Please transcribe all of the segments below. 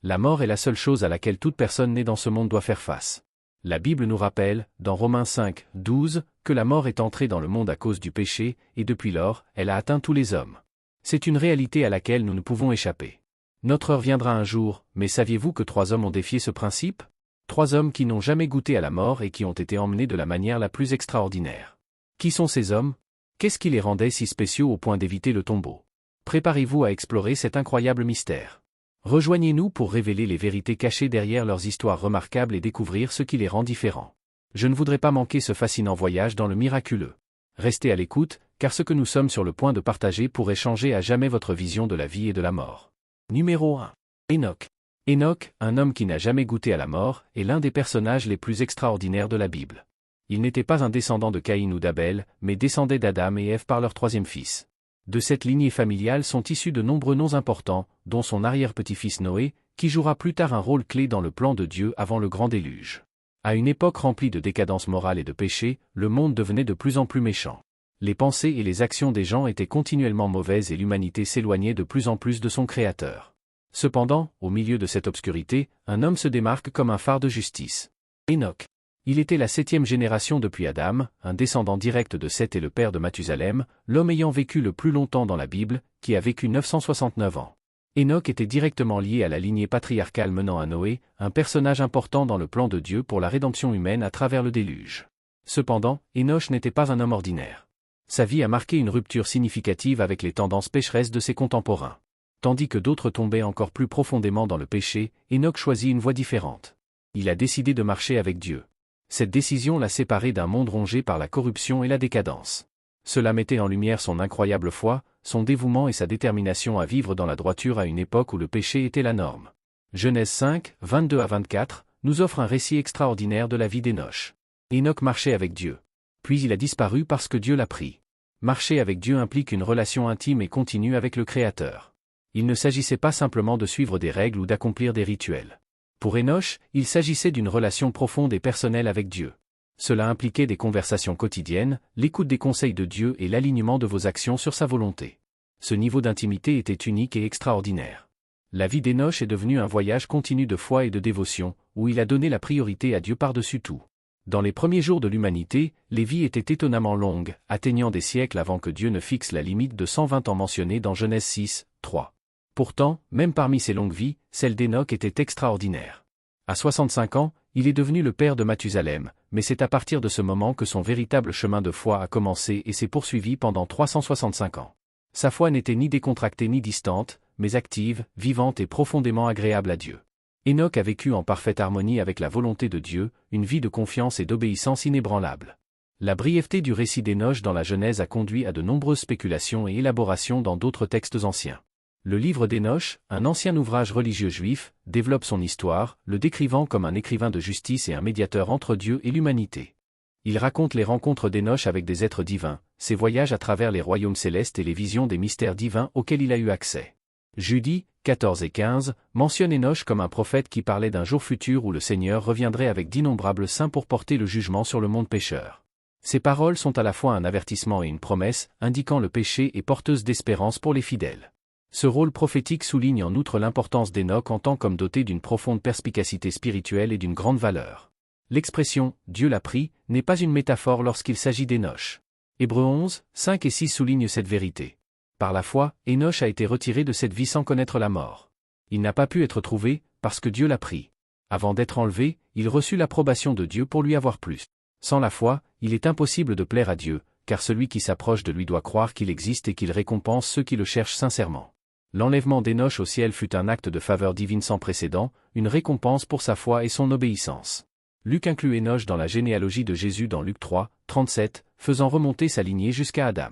La mort est la seule chose à laquelle toute personne née dans ce monde doit faire face. La Bible nous rappelle, dans Romains 5, 12, que la mort est entrée dans le monde à cause du péché, et depuis lors, elle a atteint tous les hommes. C'est une réalité à laquelle nous ne pouvons échapper. Notre heure viendra un jour, mais saviez-vous que 3 hommes ont défié ce principe? 3 hommes qui n'ont jamais goûté à la mort et qui ont été emmenés de la manière la plus extraordinaire. Qui sont ces hommes? Qu'est-ce qui les rendait si spéciaux au point d'éviter le tombeau? Préparez-vous à explorer cet incroyable mystère. Rejoignez-nous pour révéler les vérités cachées derrière leurs histoires remarquables et découvrir ce qui les rend différents. Je ne voudrais pas manquer ce fascinant voyage dans le miraculeux. Restez à l'écoute, car ce que nous sommes sur le point de partager pourrait changer à jamais votre vision de la vie et de la mort. Numéro 1. Enoch. Enoch, un homme qui n'a jamais goûté à la mort, est l'un des personnages les plus extraordinaires de la Bible. Il n'était pas un descendant de Caïn ou d'Abel, mais descendait d'Adam et Ève par leur 3e fils. De cette lignée familiale sont issus de nombreux noms importants, dont son arrière-petit-fils Noé, qui jouera plus tard un rôle clé dans le plan de Dieu avant le grand déluge. À une époque remplie de décadence morale et de péché, le monde devenait de plus en plus méchant. Les pensées et les actions des gens étaient continuellement mauvaises et l'humanité s'éloignait de plus en plus de son Créateur. Cependant, au milieu de cette obscurité, un homme se démarque comme un phare de justice. Enoch. Il était la 7e génération depuis Adam, un descendant direct de Seth et le père de Mathusalem, l'homme ayant vécu le plus longtemps dans la Bible, qui a vécu 969 ans. Enoch était directement lié à la lignée patriarcale menant à Noé, un personnage important dans le plan de Dieu pour la rédemption humaine à travers le déluge. Cependant, Enoch n'était pas un homme ordinaire. Sa vie a marqué une rupture significative avec les tendances pécheresses de ses contemporains. Tandis que d'autres tombaient encore plus profondément dans le péché, Enoch choisit une voie différente. Il a décidé de marcher avec Dieu. Cette décision l'a séparé d'un monde rongé par la corruption et la décadence. Cela mettait en lumière son incroyable foi, son dévouement et sa détermination à vivre dans la droiture à une époque où le péché était la norme. Genèse 5, 22 à 24, nous offre un récit extraordinaire de la vie d'Enoch. Enoch marchait avec Dieu. Puis il a disparu parce que Dieu l'a pris. Marcher avec Dieu implique une relation intime et continue avec le Créateur. Il ne s'agissait pas simplement de suivre des règles ou d'accomplir des rituels. Pour Enoch, il s'agissait d'une relation profonde et personnelle avec Dieu. Cela impliquait des conversations quotidiennes, l'écoute des conseils de Dieu et l'alignement de vos actions sur sa volonté. Ce niveau d'intimité était unique et extraordinaire. La vie d'Enoch est devenue un voyage continu de foi et de dévotion, où il a donné la priorité à Dieu par-dessus tout. Dans les premiers jours de l'humanité, les vies étaient étonnamment longues, atteignant des siècles avant que Dieu ne fixe la limite de 120 ans mentionnée dans Genèse 6, 3. Pourtant, même parmi ces longues vies, celle d'Enoch était extraordinaire. À 65 ans, il est devenu le père de Mathusalem, mais c'est à partir de ce moment que son véritable chemin de foi a commencé et s'est poursuivi pendant 365 ans. Sa foi n'était ni décontractée ni distante, mais active, vivante et profondément agréable à Dieu. Enoch a vécu en parfaite harmonie avec la volonté de Dieu, une vie de confiance et d'obéissance inébranlable. La brièveté du récit d'Enoch dans la Genèse a conduit à de nombreuses spéculations et élaborations dans d'autres textes anciens. Le livre d'Enoch, un ancien ouvrage religieux juif, développe son histoire, le décrivant comme un écrivain de justice et un médiateur entre Dieu et l'humanité. Il raconte les rencontres d'Enoch avec des êtres divins, ses voyages à travers les royaumes célestes et les visions des mystères divins auxquels il a eu accès. Judith, 14 et 15, mentionne Enoch comme un prophète qui parlait d'un jour futur où le Seigneur reviendrait avec d'innombrables saints pour porter le jugement sur le monde pécheur. Ces paroles sont à la fois un avertissement et une promesse, indiquant le péché et porteuses d'espérance pour les fidèles. Ce rôle prophétique souligne en outre l'importance d'Enoch en tant qu'homme doté d'une profonde perspicacité spirituelle et d'une grande valeur. L'expression « Dieu l'a pris » n'est pas une métaphore lorsqu'il s'agit d'Enoch. Hébreux 11, 5 et 6 soulignent cette vérité. Par la foi, Enoch a été retiré de cette vie sans connaître la mort. Il n'a pas pu être trouvé, parce que Dieu l'a pris. Avant d'être enlevé, il reçut l'approbation de Dieu pour lui avoir plu. Sans la foi, il est impossible de plaire à Dieu, car celui qui s'approche de lui doit croire qu'il existe et qu'il récompense ceux qui le cherchent sincèrement. L'enlèvement d'Enoch au ciel fut un acte de faveur divine sans précédent, une récompense pour sa foi et son obéissance. Luc inclut Enoch dans la généalogie de Jésus dans Luc 3, 37, faisant remonter sa lignée jusqu'à Adam.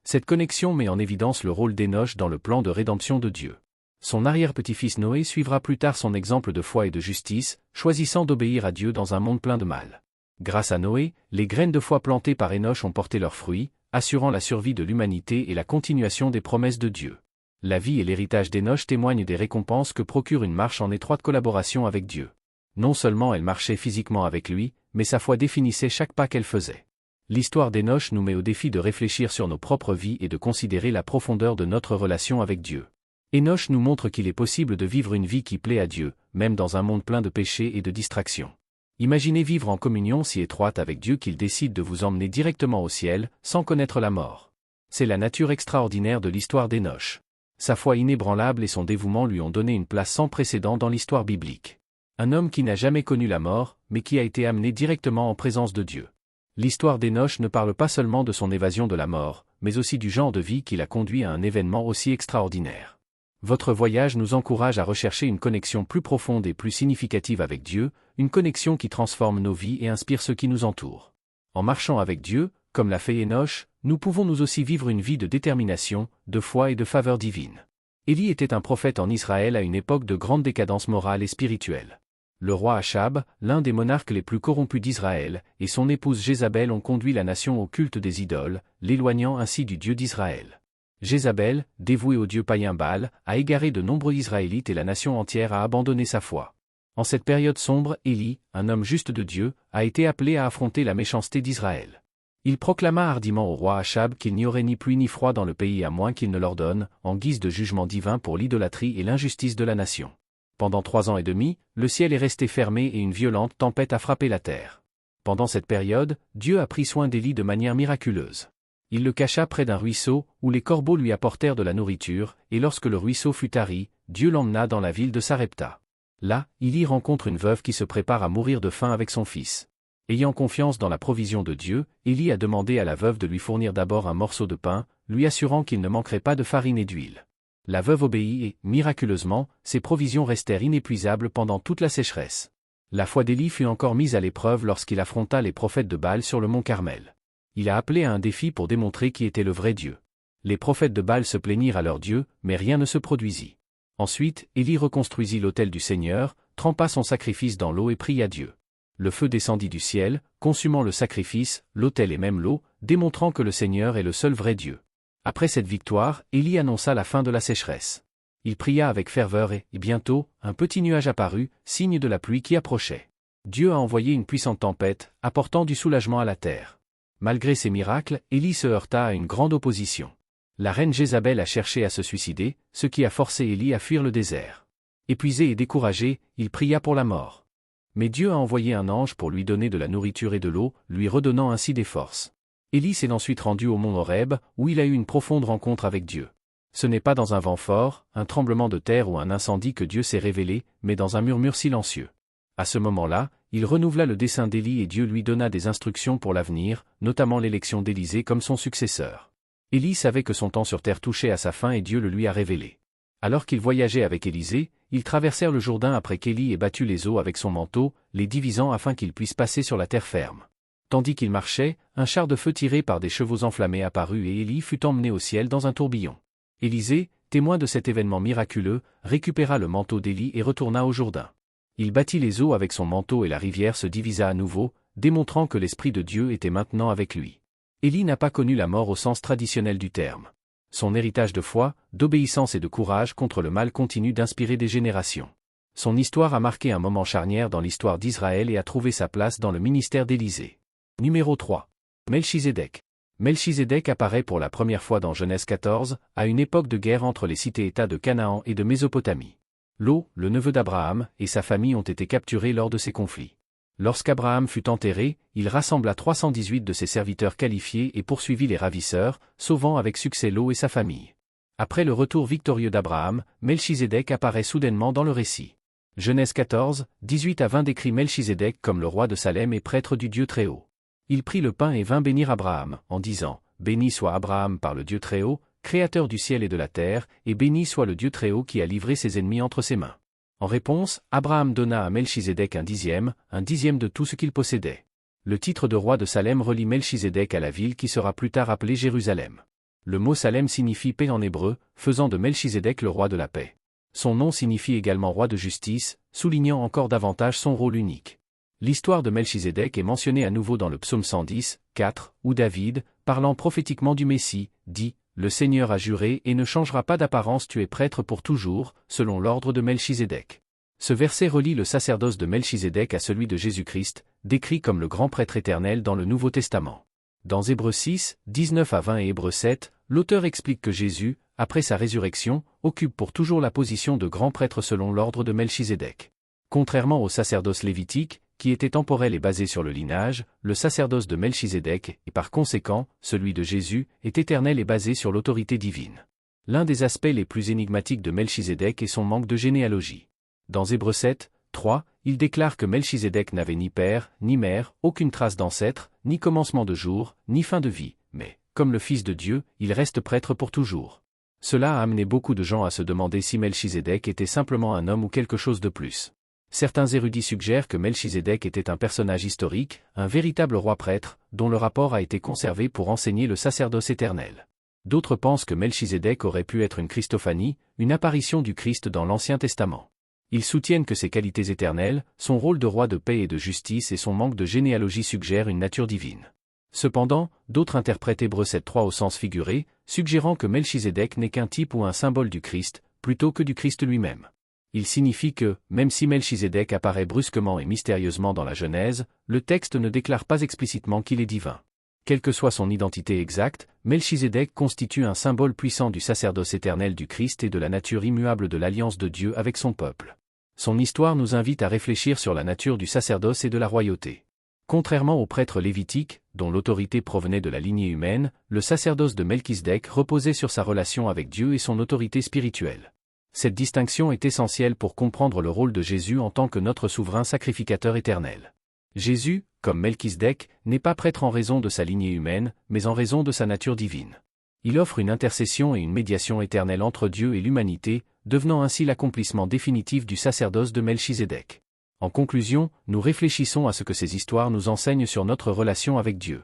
Cette connexion met en évidence le rôle d'Enoch dans le plan de rédemption de Dieu. Son arrière-petit-fils Noé suivra plus tard son exemple de foi et de justice, choisissant d'obéir à Dieu dans un monde plein de mal. Grâce à Noé, les graines de foi plantées par Enoch ont porté leurs fruits, assurant la survie de l'humanité et la continuation des promesses de Dieu. La vie et l'héritage d'Enoch témoignent des récompenses que procure une marche en étroite collaboration avec Dieu. Non seulement elle marchait physiquement avec lui, mais sa foi définissait chaque pas qu'elle faisait. L'histoire d'Enoch nous met au défi de réfléchir sur nos propres vies et de considérer la profondeur de notre relation avec Dieu. Enoch nous montre qu'il est possible de vivre une vie qui plaît à Dieu, même dans un monde plein de péchés et de distractions. Imaginez vivre en communion si étroite avec Dieu qu'il décide de vous emmener directement au ciel, sans connaître la mort. C'est la nature extraordinaire de l'histoire d'Enoch. Sa foi inébranlable et son dévouement lui ont donné une place sans précédent dans l'histoire biblique. Un homme qui n'a jamais connu la mort, mais qui a été amené directement en présence de Dieu. L'histoire d'Enoch ne parle pas seulement de son évasion de la mort, mais aussi du genre de vie qui l'a conduit à un événement aussi extraordinaire. Votre voyage nous encourage à rechercher une connexion plus profonde et plus significative avec Dieu, une connexion qui transforme nos vies et inspire ceux qui nous entourent. En marchant avec Dieu, comme l'a fait Enoch, nous pouvons nous aussi vivre une vie de détermination, de foi et de faveur divine. Élie était un prophète en Israël à une époque de grande décadence morale et spirituelle. Le roi Achab, l'un des monarques les plus corrompus d'Israël, et son épouse Jézabel ont conduit la nation au culte des idoles, l'éloignant ainsi du Dieu d'Israël. Jézabel, dévouée au dieu païen Baal, a égaré de nombreux Israélites et la nation entière a abandonné sa foi. En cette période sombre, Élie, un homme juste de Dieu, a été appelé à affronter la méchanceté d'Israël. Il proclama hardiment au roi Achab qu'il n'y aurait ni pluie ni froid dans le pays à moins qu'il ne l'ordonne, en guise de jugement divin pour l'idolâtrie et l'injustice de la nation. Pendant 3 ans et demi, le ciel est resté fermé et une violente tempête a frappé la terre. Pendant cette période, Dieu a pris soin d'Élie de manière miraculeuse. Il le cacha près d'un ruisseau, où les corbeaux lui apportèrent de la nourriture, et lorsque le ruisseau fut tari, Dieu l'emmena dans la ville de Sarepta. Là, Élie rencontre une veuve qui se prépare à mourir de faim avec son fils. Ayant confiance dans la provision de Dieu, Élie a demandé à la veuve de lui fournir d'abord un morceau de pain, lui assurant qu'il ne manquerait pas de farine et d'huile. La veuve obéit et, miraculeusement, ses provisions restèrent inépuisables pendant toute la sécheresse. La foi d'Élie fut encore mise à l'épreuve lorsqu'il affronta les prophètes de Baal sur le mont Carmel. Il a appelé à un défi pour démontrer qui était le vrai Dieu. Les prophètes de Baal se plaignirent à leur Dieu, mais rien ne se produisit. Ensuite, Élie reconstruisit l'autel du Seigneur, trempa son sacrifice dans l'eau et pria Dieu. Le feu descendit du ciel, consumant le sacrifice, l'autel et même l'eau, démontrant que le Seigneur est le seul vrai Dieu. Après cette victoire, Élie annonça la fin de la sécheresse. Il pria avec ferveur et, bientôt, un petit nuage apparut, signe de la pluie qui approchait. Dieu a envoyé une puissante tempête, apportant du soulagement à la terre. Malgré ces miracles, Élie se heurta à une grande opposition. La reine Jézabel a cherché à se suicider, ce qui a forcé Élie à fuir le désert. Épuisé et découragé, il pria pour la mort. Mais Dieu a envoyé un ange pour lui donner de la nourriture et de l'eau, lui redonnant ainsi des forces. Élie s'est ensuite rendu au mont Horeb, où il a eu une profonde rencontre avec Dieu. Ce n'est pas dans un vent fort, un tremblement de terre ou un incendie que Dieu s'est révélé, mais dans un murmure silencieux. À ce moment-là, il renouvela le dessein d'Élie et Dieu lui donna des instructions pour l'avenir, notamment l'élection d'Élisée comme son successeur. Élie savait que son temps sur terre touchait à sa fin et Dieu le lui a révélé. Alors qu'il voyageait avec Élisée, ils traversèrent le Jourdain après qu'Élie ait battu les eaux avec son manteau, les divisant afin qu'ils puissent passer sur la terre ferme. Tandis qu'il marchait, un char de feu tiré par des chevaux enflammés apparut et Élie fut emmené au ciel dans un tourbillon. Élisée, témoin de cet événement miraculeux, récupéra le manteau d'Élie et retourna au Jourdain. Il battit les eaux avec son manteau et la rivière se divisa à nouveau, démontrant que l'Esprit de Dieu était maintenant avec lui. Élie n'a pas connu la mort au sens traditionnel du terme. Son héritage de foi, d'obéissance et de courage contre le mal continue d'inspirer des générations. Son histoire a marqué un moment charnière dans l'histoire d'Israël et a trouvé sa place dans le ministère d'Élisée. Numéro 3. Melchizedek. Melchizedek apparaît pour la première fois dans Genèse 14, à une époque de guerre entre les cités-États de Canaan et de Mésopotamie. Lot, le neveu d'Abraham, et sa famille ont été capturés lors de ces conflits. Lorsqu'Abraham fut enterré, il rassembla 318 de ses serviteurs qualifiés et poursuivit les ravisseurs, sauvant avec succès Lot et sa famille. Après le retour victorieux d'Abraham, Melchizedek apparaît soudainement dans le récit. Genèse 14, 18 à 20 décrit Melchizedek comme le roi de Salem et prêtre du Dieu Très-Haut. Il prit le pain et vint bénir Abraham, en disant « Béni soit Abraham par le Dieu Très-Haut, créateur du ciel et de la terre, et béni soit le Dieu Très-Haut qui a livré ses ennemis entre ses mains. » En réponse, Abraham donna à Melchizedek un dixième de tout ce qu'il possédait. Le titre de roi de Salem relie Melchizedek à la ville qui sera plus tard appelée Jérusalem. Le mot Salem signifie paix en hébreu, faisant de Melchizedek le roi de la paix. Son nom signifie également roi de justice, soulignant encore davantage son rôle unique. L'histoire de Melchizedek est mentionnée à nouveau dans le psaume 110, 4, où David, parlant prophétiquement du Messie, dit « Le Seigneur a juré et ne changera pas d'apparence, tu es prêtre pour toujours, selon l'ordre de Melchizedek. » Ce verset relie le sacerdoce de Melchizedek à celui de Jésus-Christ, décrit comme le grand prêtre éternel dans le Nouveau Testament. Dans Hébreux 6, 19 à 20 et Hébreux 7, l'auteur explique que Jésus, après sa résurrection, occupe pour toujours la position de grand prêtre selon l'ordre de Melchizedek. Contrairement au sacerdoce lévitique, qui était temporel et basé sur le lignage, le sacerdoce de Melchizedek, et par conséquent, celui de Jésus, est éternel et basé sur l'autorité divine. L'un des aspects les plus énigmatiques de Melchizedek est son manque de généalogie. Dans Hébreux 7, 3, il déclare que Melchizedek n'avait ni père, ni mère, aucune trace d'ancêtre, ni commencement de jour, ni fin de vie, mais, comme le Fils de Dieu, il reste prêtre pour toujours. Cela a amené beaucoup de gens à se demander si Melchizedek était simplement un homme ou quelque chose de plus. Certains érudits suggèrent que Melchizedek était un personnage historique, un véritable roi-prêtre, dont le rapport a été conservé pour enseigner le sacerdoce éternel. D'autres pensent que Melchizedek aurait pu être une Christophanie, une apparition du Christ dans l'Ancien Testament. Ils soutiennent que ses qualités éternelles, son rôle de roi de paix et de justice et son manque de généalogie suggèrent une nature divine. Cependant, d'autres interprètent Hébreux 7.3 au sens figuré, suggérant que Melchizedek n'est qu'un type ou un symbole du Christ, plutôt que du Christ lui-même. Il signifie que, même si Melchizedek apparaît brusquement et mystérieusement dans la Genèse, le texte ne déclare pas explicitement qu'il est divin. Quelle que soit son identité exacte, Melchizedek constitue un symbole puissant du sacerdoce éternel du Christ et de la nature immuable de l'alliance de Dieu avec son peuple. Son histoire nous invite à réfléchir sur la nature du sacerdoce et de la royauté. Contrairement aux prêtres lévitiques, dont l'autorité provenait de la lignée humaine, le sacerdoce de Melchizedek reposait sur sa relation avec Dieu et son autorité spirituelle. Cette distinction est essentielle pour comprendre le rôle de Jésus en tant que notre souverain sacrificateur éternel. Jésus, comme Melchizedek, n'est pas prêtre en raison de sa lignée humaine, mais en raison de sa nature divine. Il offre une intercession et une médiation éternelle entre Dieu et l'humanité, devenant ainsi l'accomplissement définitif du sacerdoce de Melchizedek. En conclusion, nous réfléchissons à ce que ces histoires nous enseignent sur notre relation avec Dieu.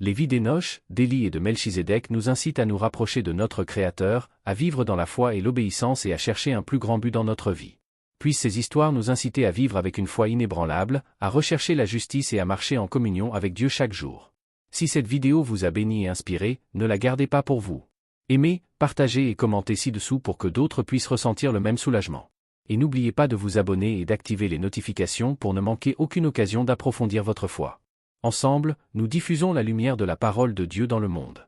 Les vies d'Hénoch, d'Élie et de Melchizedek nous incitent à nous rapprocher de notre Créateur, à vivre dans la foi et l'obéissance et à chercher un plus grand but dans notre vie. Puissent ces histoires nous inciter à vivre avec une foi inébranlable, à rechercher la justice et à marcher en communion avec Dieu chaque jour. Si cette vidéo vous a béni et inspiré, ne la gardez pas pour vous. Aimez, partagez et commentez ci-dessous pour que d'autres puissent ressentir le même soulagement. Et n'oubliez pas de vous abonner et d'activer les notifications pour ne manquer aucune occasion d'approfondir votre foi. Ensemble, nous diffusons la lumière de la parole de Dieu dans le monde.